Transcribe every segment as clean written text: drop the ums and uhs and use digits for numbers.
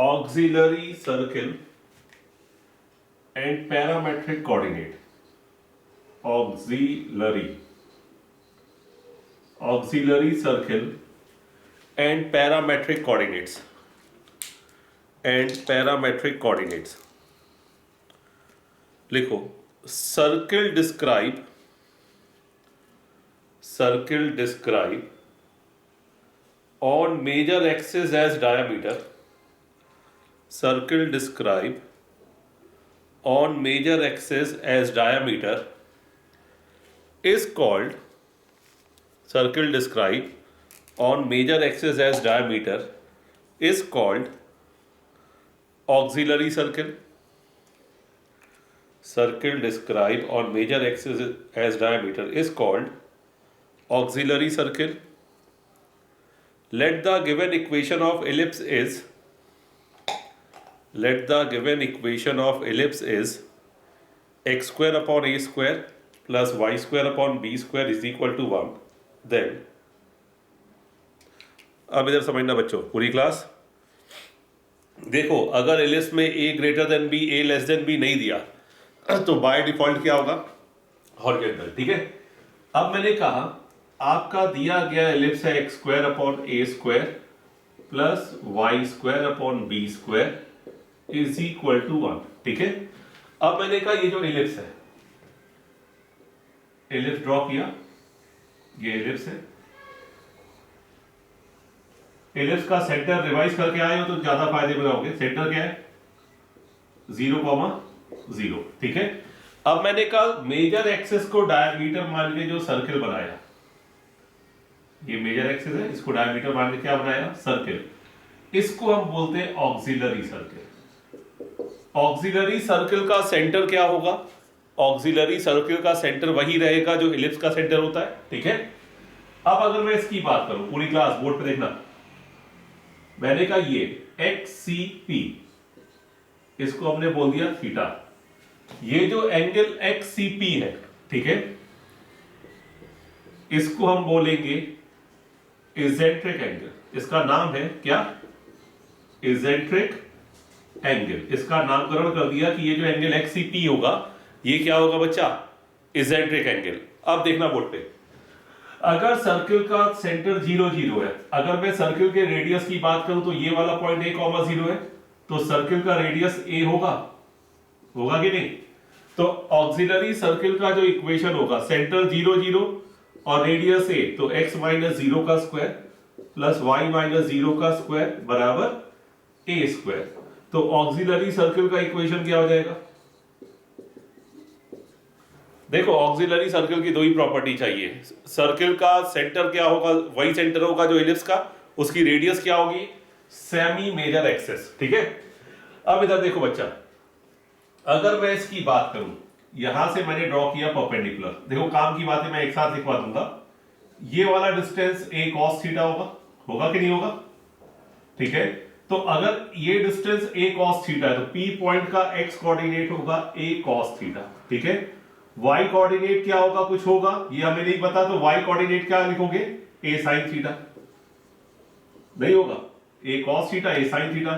auxiliary circle and parametric coordinate. Auxiliary circle and parametric coordinates. लिखो circle describe on major axis as diameter. Circle describe on major axis as diameter is called auxiliary circle. Circle describe on major axis as diameter is called auxiliary circle. Let the given equation of ellipse is x square upon a square plus y square upon b square is equal to 1. Then अब इधर समझना बच्चों, पूरी class देखो, अगर ellipse में a greater than b, a less than b नहीं दिया तो बाय डिफॉल्ट क्या होगा? हॉरिजॉन्टल. ठीक है. अब मैंने कहा आपका दिया गया एलिप्स है x square upon a square plus y square upon b square is equal to 1. ठीक है. अब मैंने कहा ये जो एलिप्स है, एलिप्स ड्रॉ किया, ये एलिप्स है. एलिप्स का सेंटर रिवाइज करके आए हो तो ज्यादा फायदे में रहोगे. सेंटर क्या है? 0,0. ठीक है. अब मैंने कहा मेजर एक्सिस को डायमीटर मान के जो सर्किल बनाया, ये मेजर एक्सिस है, इसको डायमीटर मान के क्या बनाया? सर्किल. इसको हम बोलते हैं ऑक्सिलरी सर्किल. ऑक्सिलरी सर्किल का सेंटर क्या होगा? ऑक्सिलरी सर्किल का सेंटर वही रहेगा जो इलिप्स का सेंटर होता है. ठीक है. अब अगर मैं इसकी बात करूं, पूरी क्लास बोर्ड पे देखना, मैंने कहा ये XCP, इसको हमने बोल दिया थीटा. ये जो एंगल XCP है, ठीक है, इसको हम बोलेंगे इजेंट्रिक एंगल. इसका नाम है क्या? इजेंट्रिक एंगल. इसका नामकरण कर दिया कि ये जो एंगल XCP होगा, ये क्या होगा बच्चा? इजेंट्रिक एंगल. अब देखना बोर्ड पे, अगर सर्किल का सेंटर 0,0 है, अगर मैं सर्किल के रेडियस की बात करूं तो ये वाला पॉइंट a,0 है, तो सर्किल का रेडियस a होगा कि नहीं? तो ऑक्सिलरी सर्किल का जो इक्वेशन होगा, सेंटर 0,0 और रेडियस a, तो x माइनस 0 का स्क्वायर प्लस y माइनस 0 का स्क्वायर बराबर a स्क्वायर. तो ऑक्सिलरी सर्किल का इक्वेशन क्या हो जाएगा? देखो, ऑक्सिलरी सर्किल की दो ही प्रॉपर्टी चाहिए. सर्किल का सेंटर क्या होगा? वही सेंटर होगा जो इलिप्स का. उसकी रेडियस क्या होगी? Semi major axis. ठीक है. अब इधर देखो बच्चा, अगर मैं इसकी बात करूं, यहां से मैंने ड्रॉ किया परपेंडिकुलर. देखो, काम की बातें मैं एक साथ लिखवा दूंगा. ये वाला डिस्टेंस a cos थीटा होगा कि नहीं होगा? ठीक है. तो अगर ये डिस्टेंस a cos थीटा है तो P पॉइंट का x कोऑर्डिनेट होगा a cos थीटा. ठीक है. y कोऑर्डिनेट क्या होगा? कुछ होगा, ये हमें नहीं पता, तो y कोऑर्डिनेट क्या लिखोगे? a sin theta. नहीं होगा? a cos theta, a sin theta.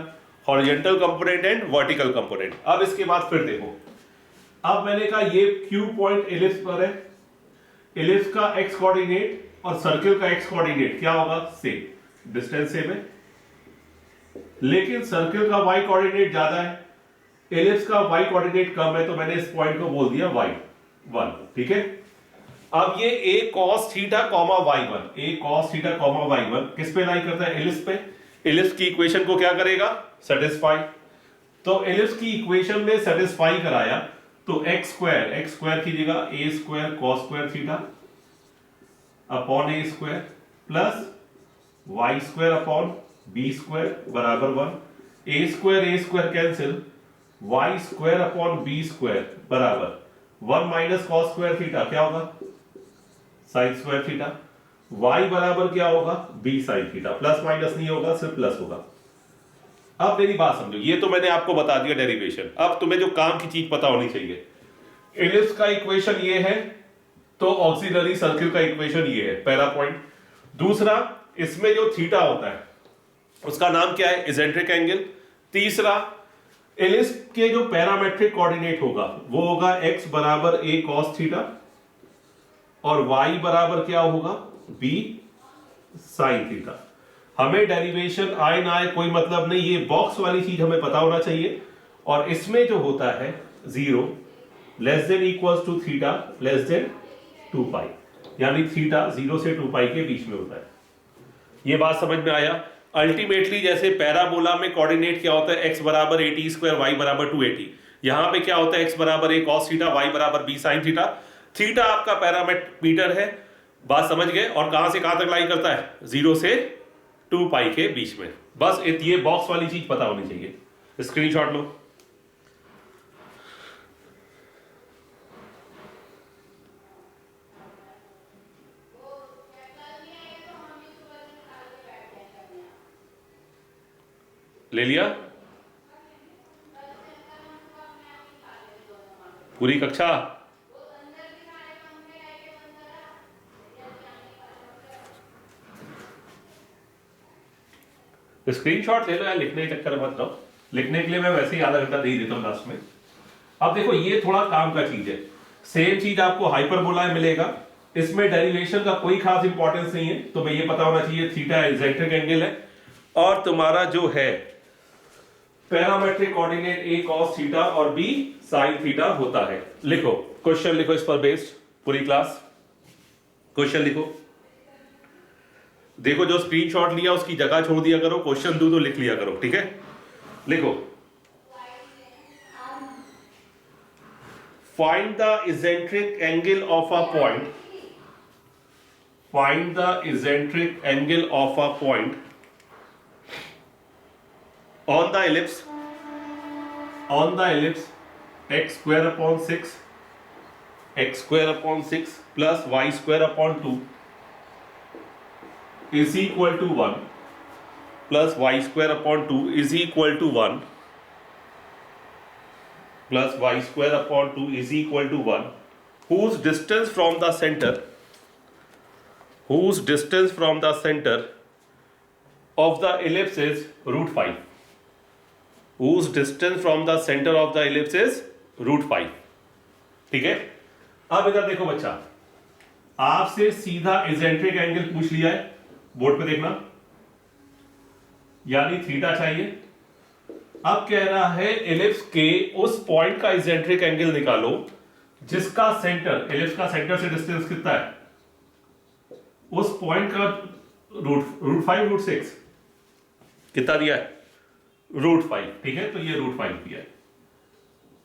Horizontal component and vertical component. अब इसके बाद फिर देखो, अब मैंने कहा ये Q पॉइंट इलिप्स पर है. इलिप्स का x कोऑर्डिनेट और सर्किल का x कोऑर्डिनेट क्या होगा? सेम. डिस्टेंस सेम है, लेकिन सर्किल का y कोऑर्डिनेट ज्यादा है, इलिप्स का y कोऑर्डिनेट कम है, तो मैंने इस पॉइंट को बोल दिया y1. ठीक है. अब ये a cos theta comma y1, a cos theta comma y1 किस पे लाई करता है? इलिप्स पे. इलिप्स की इक्वेशन को क्या करेगा? सेटिस्फाई. तो इलिप्स की इक्वेशन में सेटिस्फाई कराया तो x स्क्वायर की जगह a square cos square theta upon a square plus y square upon b square बराबर 1. a square cancel, y square upon b square बराबर 1 माइनस cos स्क्वायर थीटा क्या होगा? sin square theta. y बराबर क्या होगा? b sin theta. Plus minus नहीं होगा, सिर्फ प्लस होगा. अब मेरी बात समझो, ये तो मैंने आपको बता दिया डेरिवेशन. अब तुम्हें जो काम की चीज पता होनी चाहिए, इलिप्स का इक्वेशन ये है, तो ऑक्सिलरी सर्किल का इक्वेशन ये है, पहला पॉइंट. दूसरा, इसमें जो थीटा होता है उसका नाम क्या है? इजेंट्रिक एंगल. तीसरा, एलिप्स के जो पैरामेट्रिक कोऑर्डिनेट होगा वो होगा x बराबर a cos थीटा और y बराबर क्या होगा b sin थीटा। हमें डेरिवेशन आए ना आए कोई मतलब नहीं, ये बॉक्स वाली चीज हमें पता होना चाहिए। और इसमें जो होता है 0 less than equals to theta less than 2 pi, यानी थीटा 0 से 2 पाई के बीच में होता है। ये बात समझ में आया। अल्टीमेटली जैसे पैराबोला में कोऑर्डिनेट क्या होता है, x बराबर a t स्क्वायर, y बराबर 2at। यहां पे क्या होता है, x बराबर a cos थीटा, y बराबर b sin थीटा। थीटा आपका पैरामीटर है, बात समझ गए। और कहां से कहां तक लाई करता है, 0 से 2 पाई के बीच में। बस ये बॉक्स वाली चीज पता होनी चाहिए। स्क्रीनशॉट लो। ले लिया पूरी कक्षा? स्क्रीनशॉट ले लो यार, लिखने के चक्कर मत रहो। लिखने के लिए मैं वैसे ही आधा घंटा दे देता हूँ लास्ट में। अब देखो ये थोड़ा काम का चीज है। सेम चीज आपको हाइपरबोला में मिलेगा, इसमें डेरिवेशन का कोई खास इंपॉर्टेंस नहीं है। तो मैं ये पता होना चाहिए थीटा इसेंट्रिक एंगल है और तुम्हारा जो है parametric coordinate a cos theta और b sin थीटा होता है। लिखो क्वेश्चन, लिखो इस पर बेस्ड पूरी क्लास क्वेश्चन लिखो। देखो जो स्क्रीनशॉट लिया उसकी जगह छोड़ दिया करो, क्वेश्चन दो तो लिख लिया करो, ठीक है। लिखो, find the eccentric angle of a point, find the eccentric angle of a point on the ellipse x square upon 6 plus y square upon 2 is equal to 1 plus y square upon 2 is equal to 1 plus y square upon 2 is equal to 1, whose distance from the center of the ellipse is root 5, whose distance from the center of the ellipse is root 5। ठीक है। अब इधर देखो बच्चा, आपसे सीधा eccentric angle पूछ लिया है, बोर्ड पे देखना, यानी थीटा चाहिए। अब कह रहा है एलिप्स के उस पॉइंट का इसेंट्रिक एंगल निकालो जिसका सेंटर, एलिप्स का सेंटर से डिस्टेंस कितना है, उस पॉइंट का रूट 5 रूट 6 कितना दिया है, रूट 5। ठीक है, तो ये रूट 5 दिया है।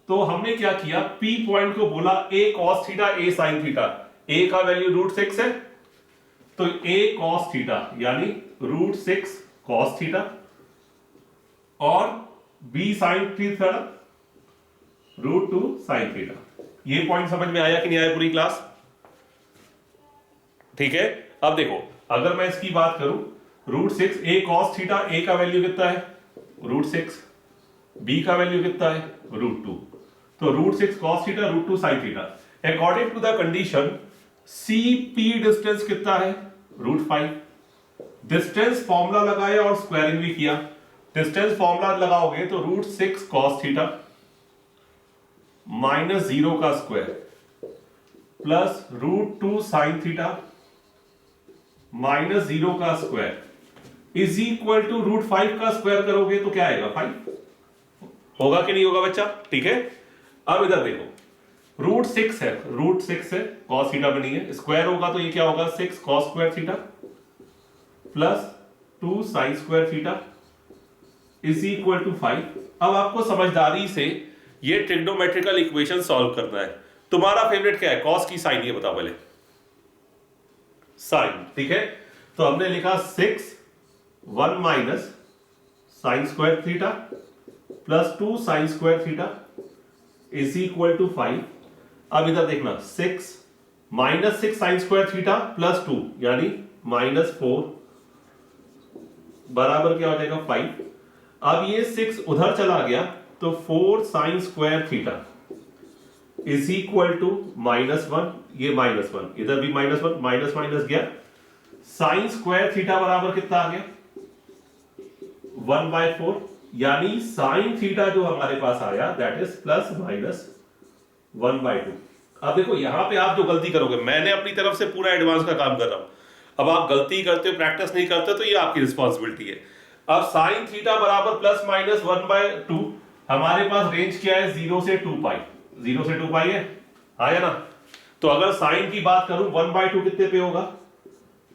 तो हमने क्या किया, P पॉइंट को बोला a cos theta a sin theta, a का वैल्यू रूट 6 है तो a cos थीटा यानी रूट 6 cos थीटा और b sin theta root 2 sin theta. ये पॉइंट समझ में आया कि नहीं आया पूरी क्लास? ठीक है। अब देखो अगर मैं इसकी बात करूं, root 6 a cos theta, a का वैल्यू कितना है रूट 6, b का वैल्यू कितना है रूट 2, तो root 6 cos theta root 2 sin theta. According to the condition CP distance कितना है रूट 5। डिस्टेंस फॉर्मूला लगाया और स्क्वायरिंग भी किया। डिस्टेंस फॉर्मूला लगाओगे तो रूट 6 cos थीटा माइनस 0 का square plus root 2 sin theta minus 0 का square is equal to root 5 का स्क्वायर करोगे तो क्या आएगा 5। होगा कि नहीं होगा बच्चा? ठीक है। अब इधर देखो रूट 6 है, रूट 6 है, cos थीटा बनी है, स्क्वायर होगा तो ये क्या होगा 6 cos square theta plus 2 sin square theta is equal to 5। अब आपको समझदारी से ये ट्रिग्नोमेट्रिकल इक्वेशन सॉल्व करना है। तुम्हारा फेवरेट क्या है, cos की साइन? ये बताओ पहले। साइन, ठीक है। तो हमने लिखा 6 1 minus sine square theta plus 2 sine square theta is equal to 5। अब इधर देखना 6 minus 6 sine square theta plus 2 यानी माइनस 4 बराबर क्या हो जाएगा 5। अब ये 6 उधर चला गया तो 4 sine square theta is equal to -1, ये -1, इधर भी -1, माइनस माइनस गया, साइन स्क्वायर थीटा बराबर कितना आ गया 1/4 यानी साइन थीटा जो हमारे पास आया दैट इज प्लस माइनस 1/2। अब देखो यहां पे आप जो गलती करोगे, मैंने अपनी तरफ से पूरा एडवांस का काम कर रहा हूं, अब आप गलती करते हो, प्रैक्टिस नहीं करते, तो ये आपकी रिस्पॉन्सिबिलिटी है। अब साइन थीटा बराबर प्लस माइनस 1/2, हमारे पास रेंज क्या है 0 से 2 पाई, 0 से 2 पाई है, आया ना। तो अगर साइन की बात करूं 1/2 कितने पे होगा,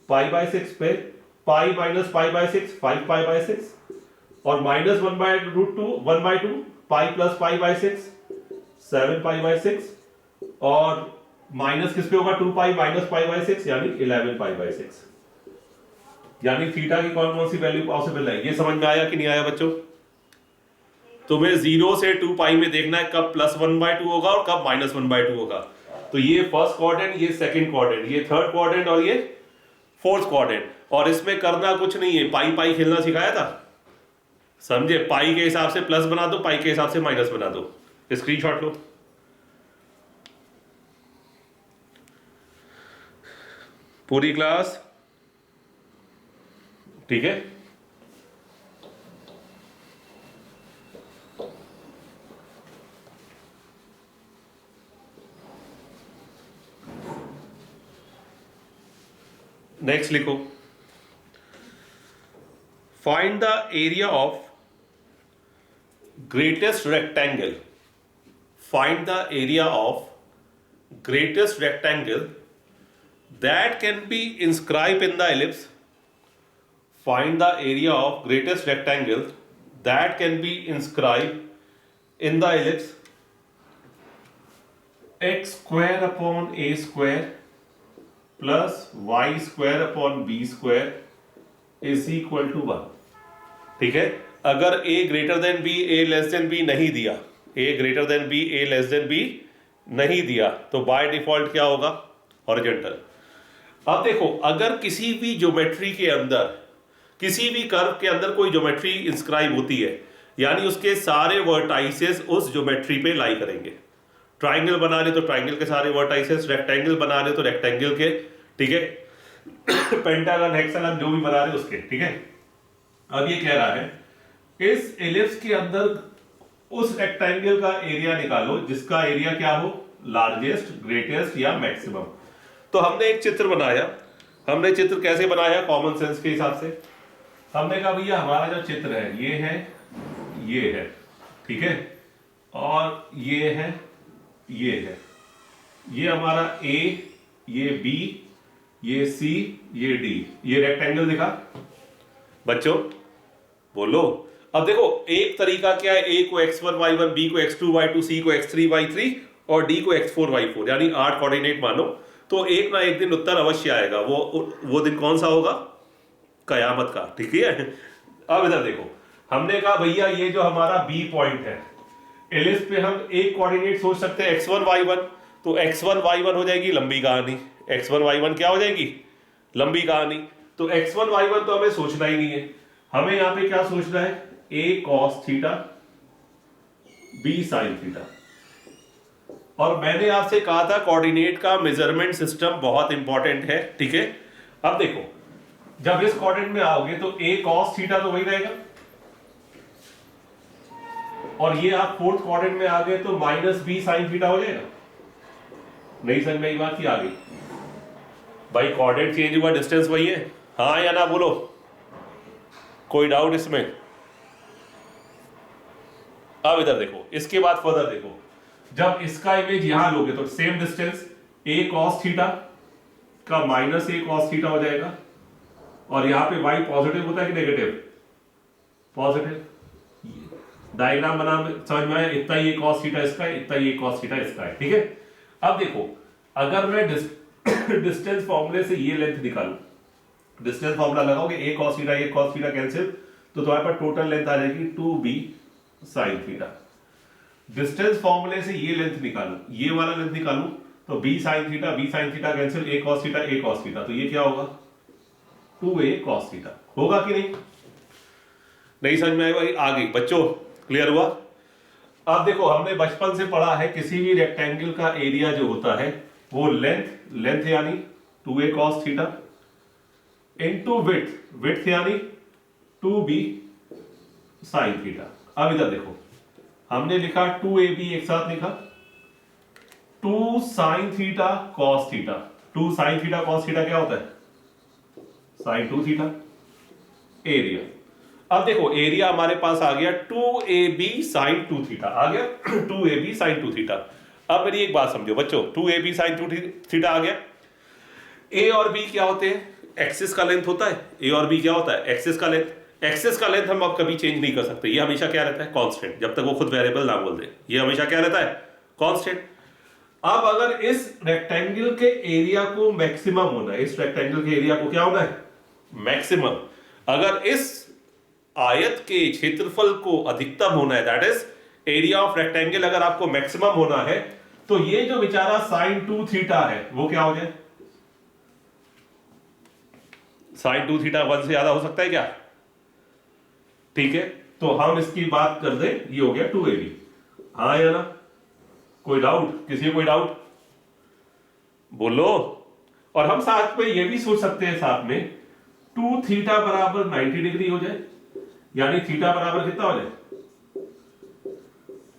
पाई/6 पे, पाई माइनस पाई/6 5 पाई/6, और माइनस 1/2 पाई प्लस पाई/6 7 पाई/6, और माइनस किस पे होगा 2 पाई माइनस पाई/6 यानी 11 पाई/6। यानी थीटा की कौन कौन सी वैल्यू पॉसिबल है, ये समझ में आया कि नहीं आया बच्चों? तुम्हें 0 से 2 पाई में देखना है कब प्लस 1/2 होगा और कब माइनस 1/2 होगा। तो ये फर्स्ट क्वाड्रेंट, ये सेकंड क्वाड्रेंट, ये थर्ड क्वाड्रेंट और ये फोर्थ क्वाड्रेंट। और इसमें करना कुछ नहीं है, पाई पाई खेलना सिखाया था, समझे? पाई के हिसाब से प्लस बना दो, पाई के हिसाब से माइनस बना दो, स्क्रीनशॉट लो। पूरी क्लास ठीक है। नेक्स्ट लिखो, find the area of greatest rectangle, find the area of greatest rectangle that can be inscribed in the ellipse, find the area of greatest rectangle that can be inscribed in the ellipse, x square upon a square plus y square upon b square is equal to 1। ठीक है, अगर a greater than b, a less than b नहीं दिया, a greater than b, a less than b नहीं दिया, तो by default क्या होगा, हॉरिजॉन्टल। अब देखो, अगर किसी भी ज्योमेट्री के अंदर, किसी भी कर्व के अंदर कोई ज्योमेट्री इंस्क्राइब होती है, यानी उसके सारे वर्टाइसेस उस ज्योमेट्री पे लाई करेंगे। ट्राइंगल बना रहे तो ट्राइंगल के सारे वर्टाइसेस, रेक्टेंगल बना रहे तो रेक्टेंगल के, ठीक है, पेंटागन हेक्सागन जो भी बना रहे उसके, ठीक है। अब ये कह रहा है इस एलिप्स के अंदर उस रेक्टेंगल का एरिया निकालो जिसका एरिया क्या हो, लार्जेस्ट, ग्रेटेस्ट या मैक्सिमम। तो हमने एक चित्र बनाया, हमने चित्र कैसे बनाया, कॉमन सेंस के हिसाब से। हमने कहा भैया हमारा जो चित्र है ये है, ये है, ठीक है, और ये है, ये है, ये हमारा A, ये B, ये C, ये D, ये रेक्टेंगल दिखा बच्चों, बोलो। अब देखो एक तरीका क्या है, A को x1 y1, B को x2 y2, C को x3 y3 और D को x4 y4, यानी 8 कोऑर्डिनेट मानो, तो एक ना एक दिन उत्तर अवश्य आएगा। वो दिन कौन सा होगा, कयामत का, ठीक है। अब इधर देखो, हमने कहा भैया ये जो हमारा बी पॉइंट है, एलिप्स पे हम एक कोऑर्डिनेट सोच सकते हैं x1 y1, तो x1 y1 हो जाएगी लंबी कहानी, x1 y1 क्या हो जाएगी, लंबी कहानी। तो x1 y1 तो हमें सोचना ही नहीं है, हमें यहां पे क्या सोचना है, a cos theta, b sin theta. और मैंने आपसे कहा था कोऑर्डिनेट का मेजरमेंट सिस्टम बहुत इंपॉर्टेंट है, ठीक है। अब देखो जब इस कोऑर्डिनेट में आओगे तो a cos थीटा तो वही रहेगा, और ये आप फोर्थ कोऑर्डिनेट में आ गए तो माइनस b sin थीटा हो जाएगा। नहीं समझ में आई बात की, आ गई भाई, कोऑर्डिनेट चेंज हुआ, डिस्टेंस वही है, हाँ या ना बोलो, कोई डाउट इसमें? अब इधर देखो, इसके बाद फर्दर देखो, जब इसका इमेज यहां लोगे तो same distance a cos theta का माइनस a cos थीटा हो जाएगा, और यहां पे y पॉजिटिव होता है कि नेगेटिव, पॉजिटिव। डायग्राम बना समझ में आया, इतना ही a cos थीटा इसका है, इतना ही a cos थीटा इसका है, ठीक है। अब देखो अगर मैं डिस्टेंस फॉर्मूले से ये लेंथ निकालूं, डिस्टेंस फॉर्मूला लगाओगे a cos थीटा कैंसिल, तो तुम्हारे पास टोटल लेंथ आ जाएगी 2b sin थीटा। डिस्टेंस फॉर्मूले से ये लेंथ निकालूं, ये वाला लेंथ निकालूं, तो b sin theta cancel, a cos theta, तो ये क्या होगा 2a cos थीटा, होगा कि नहीं? नहीं समझ में आई? आ गई बच्चों, क्लियर हुआ? अब देखो हमने बचपन से पढ़ा है किसी भी रेक्टेंगल का एरिया जो होता है वो लेंथ यानी 2a cos theta into width यानी 2b साइन थीटा। अब इधर देखो, हमने लिखा 2ab एक साथ लिखा, 2 sine theta cos theta. 2 sine theta cos theta क्या होता है? Sign 2 theta. एरिया, अब देखो एरिया हमारे पास आ गया 2ab साइन 2 थीटा आ गया 2ab साइन 2 थीटा। अब मेरी एक बात समझो बच्चों, 2ab साइन 2 थीटा आ गया। ए और बी क्या होते हैं? एक्सिस का लेंथ होता है। ए और बी क्या होता है? एक्सिस का लेंथ। एक्सिस का लेंथ हम अब कभी चेंज नहीं कर सकते, ये हमेशा क्या रहता है? कांस्टेंट, जब तक वो खुद वेरिएबल ना बोल दे, ये हमेशा क्या रहता है? कांस्टेंट। अब अगर इस रेक्टेंगल के एरिया को मैक्सिमम होना है, इस रेक्टेंगल के एरिया को क्या होना है? मैक्सिमम। अगर इस आयत के क्षेत्रफल को अधिकतम होना है, that is area of rectangle अगर आपको मैक्सिमम होना है, तो ये जो बेचारा साइन 2 थीटा है वो क्या हो जाए? साइन 2 थीटा 1 से ज्यादा हो सकता है क्या? ठीक है, तो हम इसकी बात कर दें, ये हो गया 2ab। हाँ या ना? कोई डाउट? किसी को कोई डाउट? बोलो। और हम साथ में ये भी सोच सकते हैं साथ में 2 थीटा बराबर 90 डिग्री हो जाए, यानी थीटा बराबर कितना हो जाए?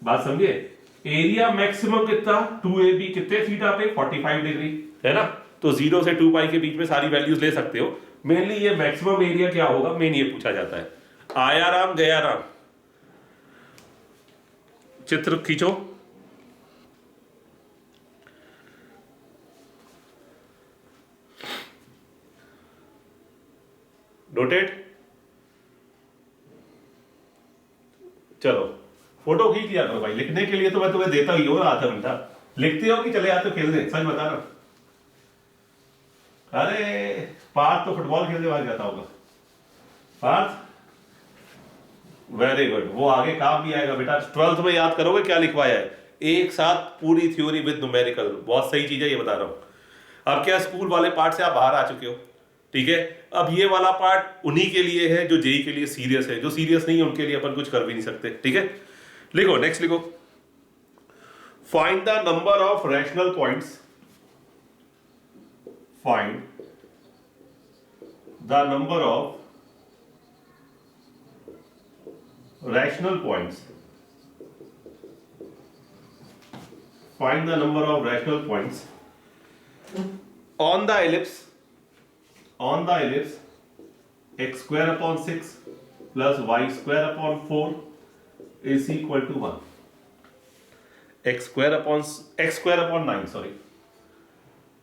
बात समझे? एरिया मैक्सिमम कितना? 2ab कितने थीटा पे? 45 डिग्री, है ना? तो 0 से 2 पाई के बीच में सारी वैल्यूज ले सकते हो। मेनली ये मैक्सिमम एरिया क्या होगा, मेन ये पूछा जाता है। आया राम गया राम, चित्र खींचो। नोटेड? चलो फोटो खींच लिया करो भाई, लिखने के लिए तो मैं तुम्हें देता ही हूँ आधा घंटा। लिखते हो कि चले आते हो खेलने? सच बताना। अरे पार्थ तो फुटबॉल खेलने भाग जाता होगा। पार्थ वेरी गुड, वो आगे काम भी आएगा बेटा। 12th में याद करोगे क्या लिखवाया है, एक साथ पूरी थ्योरी विद न्यूमेरिकल। बहुत सही चीज है ये, बता रहा हूं। अब क्या स्कूल वाले पार्ट से आप बाहर आ चुके हो, ठीक है? अब ये वाला पार्ट उन्हीं के लिए है जो जेई के लिए सीरियस है, जो सीरियस नहीं है उनके लिए अपन कुछ कर भी नहीं सकते, ठीक है? लिखो, नेक्स्ट लिखो। Find the number of rational points, find the number of rational points, find the number of rational points on the ellipse x square upon 6 plus y square upon 4 is equal to 1। x square upon 9, sorry,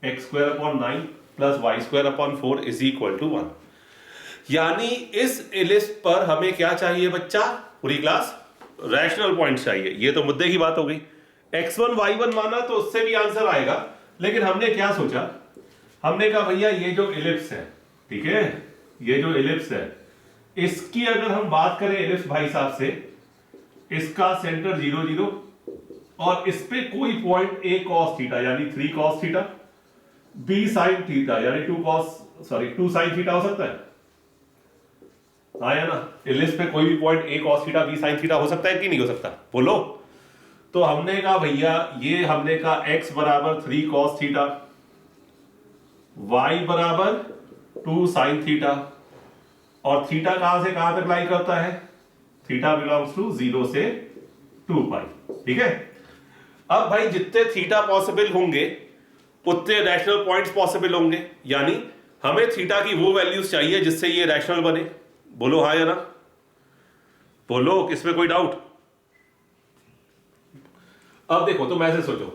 x square upon 9 plus y square upon 4 is equal to 1। यानी इस ellipse पर हमें क्या चाहिए बच्चा? पूरी class rational point चाहिए। ये तो मुद्दे की बात हो गई। x1 y1 माना तो उससे भी आंसर आएगा, लेकिन हमने क्या सोचा? हमने कहा भैया ये जो एलिप्स है, ठीक है, ये जो एलिप्स है, इसकी अगर हम बात करें एलिप्स भाई साहब से, इसका सेंटर 0 0 और इस पे कोई पॉइंट a cos थीटा यानी 3 cos theta, b sin theta यानी 2 sin थीटा हो सकता है। आया ना? एलिप्स पे कोई भी point a cos theta b sin theta हो सकता है कि नहीं हो सकता? बोलो। तो हमने कहा भैया ये हमने कहा x बराबर 3 cos थीटा, y बराबर 2 sin थीटा, और थीटा कहां से कहां तक लाई करता है? थीटा बिलोंग्स टू 0 से 2 पाई, ठीक है? अब भाई जितने थीटा पॉसिबल होंगे उतने रैशनल पॉइंट्स पॉसिबल होंगे, यानी हमें थीटा की वो वैल्यूज चाहिए जिससे ये रैशनल बने। बोलो हाँ या ना? बोलो, इसमें कोई डाउट? अब देखो तुम ऐसे सोचो,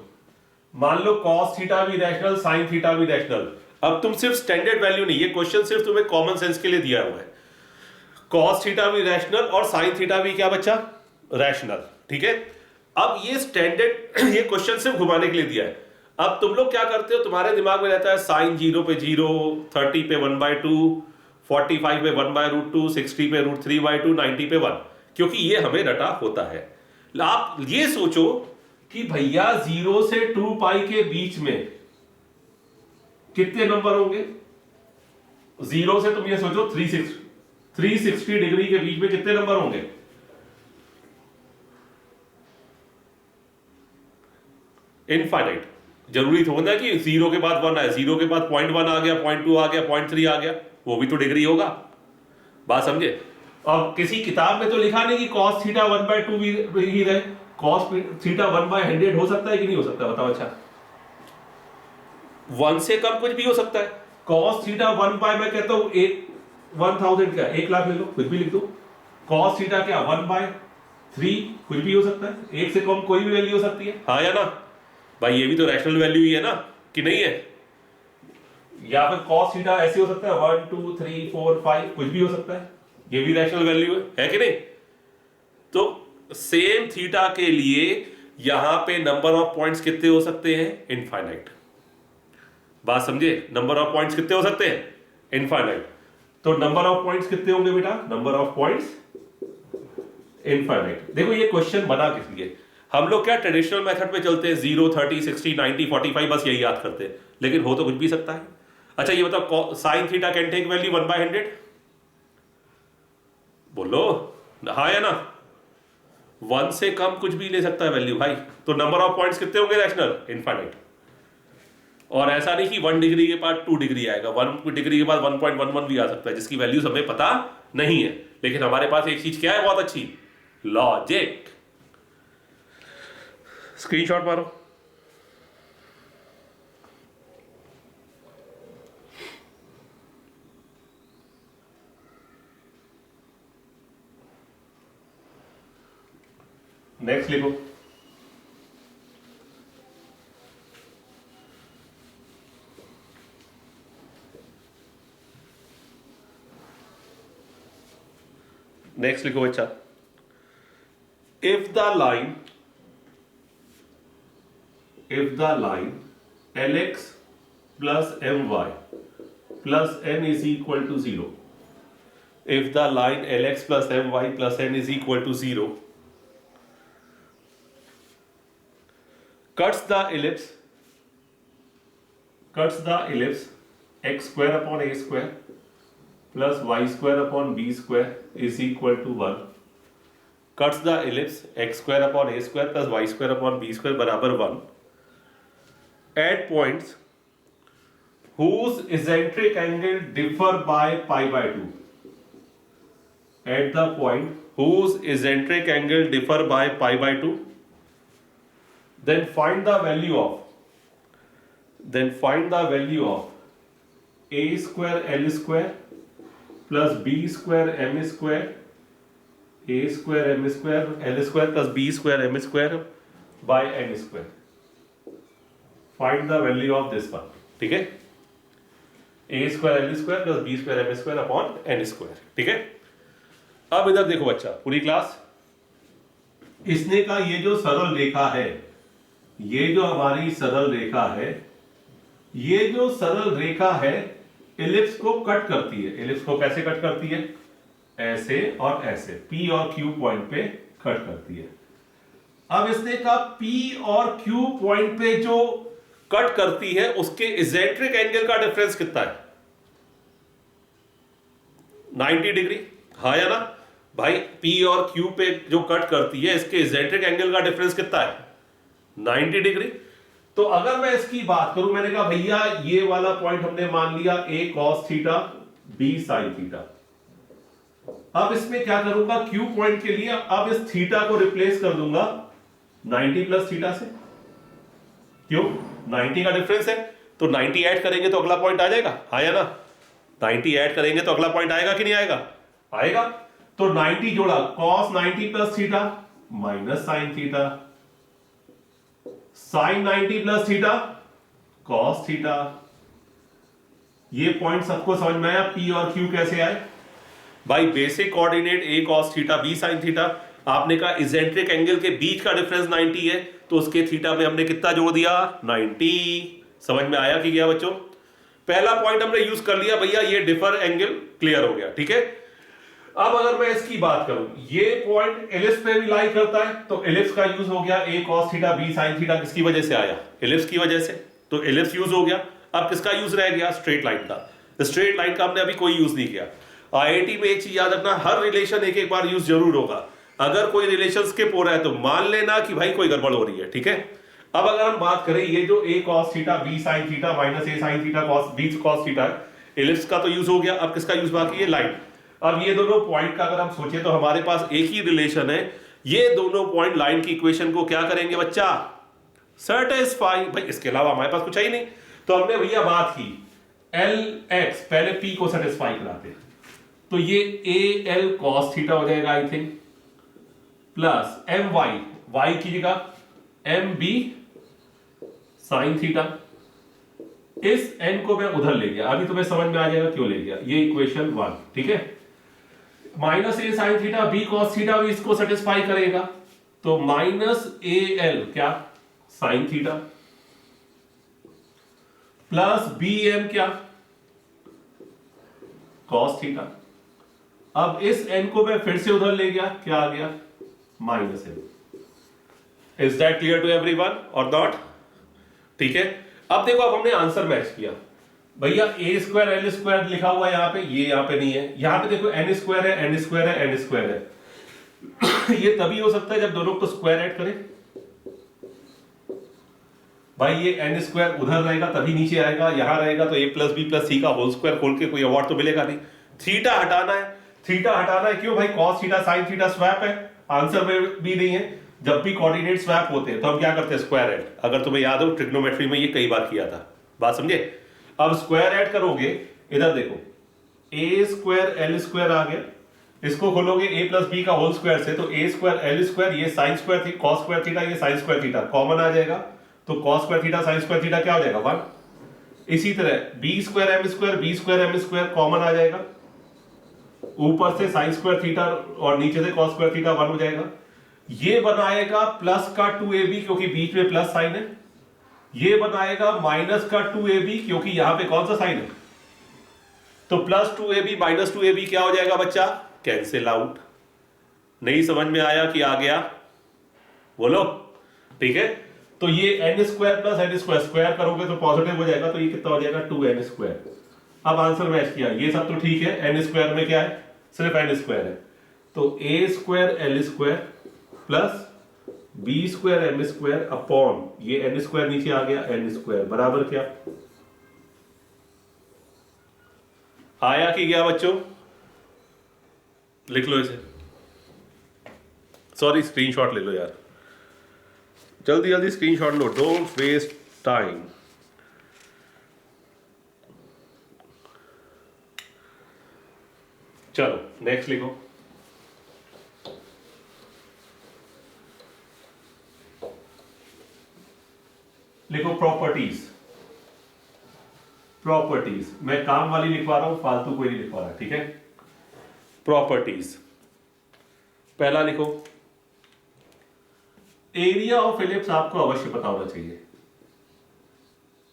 मान लो cos थीटा भी रैशनल, sin थीटा भी रैशनल। अब तुम सिर्फ स्टैंडर्ड वैल्यू नहीं, ये क्वेश्चन सिर्फ तुम्हें कॉमन सेंस के लिए दिया हुआ है। cos थीटा भी रैशनल और sin थीटा भी क्या बच्चा? रैशनल, ठीक है? अब ये स्टैंडर्ड ये क्वेश्चन सिर्फ घुमाने के लिए दिया है। अब तुम लोग क्या करते हो, तुम्हारे दिमाग में रहता है sin 0 पे 0, 30 पे 1/2, 45 पे 1/√2, 60 पे √3/2, 90 पे 1, क्योंकि ये हमें रटा होता है। आप ये सोचो कि भैया 0 से 2 पाई के बीच में कितने नंबर होंगे? 0 से तुम ये सोचो 360 डिग्री के बीच में कितने नंबर होंगे? इनफाइनाइट। जरूरी थोड़ा ना कि 0 के बाद 1 आए, 0 के बाद 0.1 आ गया, 0.2 आ गया, 0.3 आ गया, वो भी तो डिग्री होगा। बात समझे? और किसी किताब में तो लिखा नहीं कि cos थीटा 1/2 ही रहे, cos थीटा 1/100 हो सकता है कि नहीं हो सकता, बताओ। अच्छा 1 से कम कुछ भी हो सकता है। cos थीटा 1/, मैं कहता हूं 1000 क्या 1,00,000 ले लो, कुछ भी लिख दो। cos थीटा क्या 1/3 कुछ भी हो सकता है, 1 से कम कोई भी वैल्यू हो सकती है, हाँ या ना भाई? ये भी तो रैशनल वैल्यू ही है ना, कि नहीं है? या फिर cos थीटा ऐसे हो सकता है 1 2 3 4 5 कुछ भी हो सकता है, ये भी रैशनल वैल्यू है कि नहीं? तो सेम थीटा के लिए यहां पे नंबर ऑफ पॉइंट्स कितने हो सकते हैं? इनफाइनाइट। बात समझे? नंबर ऑफ पॉइंट्स कितने हो सकते हैं? इनफाइनाइट। तो नंबर ऑफ पॉइंट्स कितने होंगे बेटा? Number of points infinite. देखो ये क्वेश्चन बना किस लिए? हम लोग क्या ट्रेडिशनल मेथड पे चलते हैं, 0 30 60 90 45 बस यही याद करते हैं, लेकिन हो तो कुछ भी सकता है। अच्छा ये बताओ sine theta can take value 1/100? बोलो हाँ या ना? 1 से कम कुछ भी ले सकता है वैल्यू भाई। तो नंबर ऑफ पॉइंट्स कितने होंगे? Rational, infinite. और ऐसा नहीं कि 1 डिग्री के बाद 2 डिग्री आएगा, 1 डिग्री के बाद 1.11 भी आ सकता है, जिसकी वैल्यूज हमें पता नहीं है। लेकिन हमारे पास एक चीज क्या है बहुत अच्छी, लॉजिक। स्क्रीनशॉट मारो। नेक्स्ट लिखो। नेक्स्ट लिखो बच्चा। If the line Lx plus My plus n is equal to 0. If the line Lx plus My plus n is equal to 0 cuts the ellipse x square upon a square plus y square upon b square is equal to 1, cuts the ellipse x square upon a square plus y square upon b square बराबर 1 at points whose eccentric angle differ by pi/2. At the point whose eccentric angle differ by pi/2, then find the value of a square l square plus b square m square, a square m square l square plus b square m square by n square. Find the value of this one, ठीक है? a square l square plus b square m square upon n square, ठीक है? अब इधर देखो बच्चा, पूरी class, इसने का ये जो सरल रेखा है, ये जो हमारी सरल रेखा है, ये जो सरल रेखा है एलिप्स को कट करती है। एलिप्स को कैसे कट करती है? ऐसे और ऐसे, P और Q पॉइंट पे कट करती है। अब इसने कहा P और Q पॉइंट पे जो कट करती है उसके इसेंट्रिक एंगल का डिफरेंस कितना है? 90 डिग्री, हाँ या ना भाई? P और Q पे जो कट करती है इसके इसेंट्रिक एंगल का डिफरेंस कितना है? 90 डिग्री। तो अगर मैं इसकी बात करूं, मैंने कहा भैया ये वाला पॉइंट हमने मान लिया a cos theta b sin theta. अब इसमें क्या करूंगा? Q पॉइंट के लिए अब इस थीटा को रिप्लेस कर दूंगा 90 प्लस थीटा से। क्यों? 90 का डिफरेंस है, तो 90 ऐड करेंगे तो अगला पॉइंट आ जाएगा, हाँ या ना? 90 ऐड करेंगे तो अगला पॉइंट आएगा कि नहीं आएगा? आएगा। तो 90 जोड़ा cos 90 plus theta minus sine theta, sine 90 plus theta cos theta. ये पॉइंट सबको समझ में आया? P और Q कैसे आए भाई? Basic coordinate a cos theta b sin theta, आपने कहा इसेंट्रिक एंगल के बीच का डिफरेंस 90 है, तो उसके थीटा में हमने कितना जोड़ दिया? 90। समझ में आया कि क्या बच्चों? पहला पॉइंट हमने यूज कर लिया भैया, ये डिफर एंगल क्लियर हो गया, ठीक है? अब अगर मैं इसकी बात करूं, ये पॉइंट एलिप्स पे भी लाई करता है, तो एलिप्स का यूज हो गया a cos theta b sin theta. किसकी वजह से आया? एलिप्स की वजह से, तो एलिप्स यूज हो गया। अब किसका यूज रह गया? स्ट्रेट लाइन का। स्ट्रेट लाइन का हमने अभी कोई यूज नहीं किया। आईआईटी में एक चीज याद रखना, हर रिलेशन एक एक बार यूज जरूर होगा। अगर कोई रिलेशन स्किप हो रहा है तो मान लेना कि भाई कोई गड़बड़ हो रही है, ठीक है? अब अगर हम बात करें, ये जो a cos theta b sin theta minus a sin theta cos b cos theta, ellipse का तो यूज हो गया। अब किसका यूज बाकी है? लाइन। अब ये दोनों पॉइंट का अगर हम सोचे तो हमारे पास एक ही रिलेशन है, ये दोनों पॉइंट लाइन की इक्वेशन को क्या करेंगे बच्चा, सेटिस्फाई। भाई इसके अलावा हमारे पास कुछ है ही नहीं। तो हमने भैया बात की एल एक्स, पहले पी को सेटिस्फाई कराते हैं, तो ये ए एल कॉस थीटा हो जाएगा I think, plus m y, y की जगह एम बी साइन थीटा। इस एन को मैं उधर ले गया, अभी तुम्हें समझ में आ जाएगा क्यों ले गया, ये इक्वेशन 1, ठीक है। Minus A sine theta B cos theta भी इसको सेटिस्फाई करेगा, तो माइनस ए एल क्या sine theta, plus B M क्या कॉस थीटा। अब इस एन को मैं फिर से उधर ले गया, क्या आ गया minus n. Is that clear to everyone और नॉट? ठीक है। अब देखो, अब हमने आंसर मैच किया भैया, ए स्क्वायर एल स्क्वायर लिखा हुआ है यहाँ पे, ये यहाँ पे नहीं है, यहाँ पे देखो एन स्क्वायर है, एन स्क्वायर है, एन स्क्वायर है। ये तभी हो सकता है जब दोनों को स्क्वायर ऐड करें। भाई ये एन स्क्वायर उधर रहेगा तभी नीचे आएगा, यहां रहेगा तो ए प्लस बी प्लस सी का होल स्क्वायर खोल के कोई अवार्ड तो मिलेगा नहीं। थीटा हटाना है, थीटा हटाना है क्यों भाई, cos theta sine theta swap है, आंसर में भी नहीं है। जब भी कोऑर्डिनेट स्वैप होते हैं तो हम क्या करते हैं, स्क्वायर ऐड। अगर तुम्हें याद हो ट्रिग्नोमेट्री में ये कई बार किया था, बात समझे। अब स्क्वायर ऐड करोगे, इधर देखो ए स्क्वायर एल स्क्वायर आ गया, इसको खोलोगे ए प्लस बी का होल स्क्वायर से, तो ए स्क्वायर एल स्क्वायर, ये sine square theta cos square theta, ये साइन स्क्वायर थीटा कॉमन आ जाएगा, तो cos square theta sin square theta क्या हो जाएगा 1। इसी तरह b square m square common आ जाएगा, ऊपर से sin स्क्वायर थीटा और नीचे से cos स्क्वायर थीटा 1 हो जाएगा। ये बनाएगा प्लस का 2ab क्योंकि बीच में प्लस साइन है, ये बनाएगा माइनस का 2ab क्योंकि यहां पे कौन सा साइन है, तो प्लस 2ab माइनस 2ab क्या हो जाएगा बच्चा, कैंसिल आउट। नहीं समझ में आया कि आ गया, बोलो। ठीक है, तो ये N square plus n square square करोगे तो पॉजिटिव हो जाएगा, तो ये कितना हो जाएगा 2n स्क्वायर। अब आंसर मैच किया, ये सब तो ठीक है, एन स्क्वायर में क्या है, सिर्फ एन स्क्वायर है, तो A square L square plus B square M square upon ये एन स्क्वायर नीचे आ गया एन स्क्वायर बराबर क्या आया कि गया बच्चों, लिख लो इसे, सॉरी स्क्रीनशॉट ले लो यार, जल्दी जल्दी स्क्रीनशॉट लो, डोंट वेस्ट टाइम। चलो नेक्स्ट लिखो, लिखो प्रॉपर्टीज। प्रॉपर्टीज मैं काम वाली लिखवा रहा हूं, फालतू कोई नहीं लिखवा रहा, ठीक है। प्रॉपर्टीज पहला लिखो, एरिया ऑफ एलिप्स आपको अवश्य पता होना चाहिए।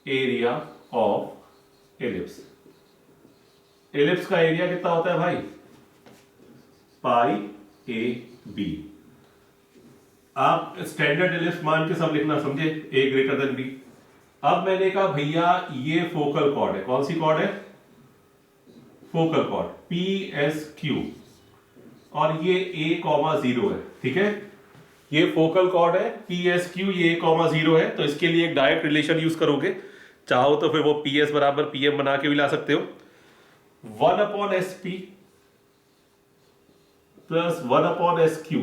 एरिया ऑफ एलिप्स, एलिप्स का एरिया कितना होता है भाई, पाई ए बी। आप स्टैंडर्ड एलिप्स मान के सब लिखना, समझे, ए ग्रेटर देन बी। अब मैंने कहा भैया ये फोकल कॉर्ड है, कौन सी कॉर्ड है, focal cord P S Q, और ये a,0 है, ठीक है। ये फोकल कॉर्ड है पी एस क्यू, ये a,0 है, तो इसके लिए एक डायरेक्ट रिलेशन यूज करोगे, चाहो तो फिर वो पी एस बराबर पी एम बना के भी ला सकते हो। 1/SP plus 1/SQ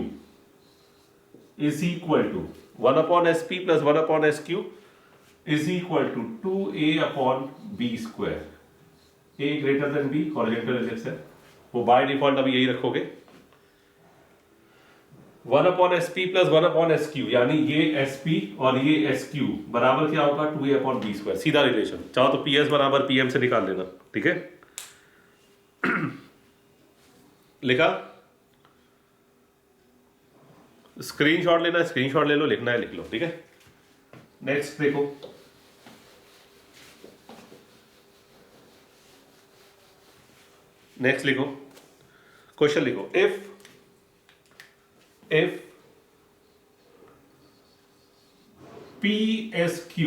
is equal to 1/SP plus 1/SQ is equal to 2a/b square. a greater than b horizontal ellipse है, वो बाय डिफॉल्ट अभी यही रखोगे। 1/SP प्लस 1/SQ, यानी ये SP और ये SQ बराबर क्या होगा 2a/b स्क्वायर, सीधा रिलेशन। चाहो तो PS बराबर PM से निकाल लेना, ठीक है। लिखा, स्क्रीनशॉट लेना है, स्क्रीनशॉट ले लो, लिखना है लिख लो, ठीक है। नेक्स्ट देखो, नेक्स्ट लिखो, क्वेश्चन लिखो, if PSQ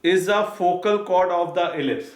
is the focal chord of the ellipse,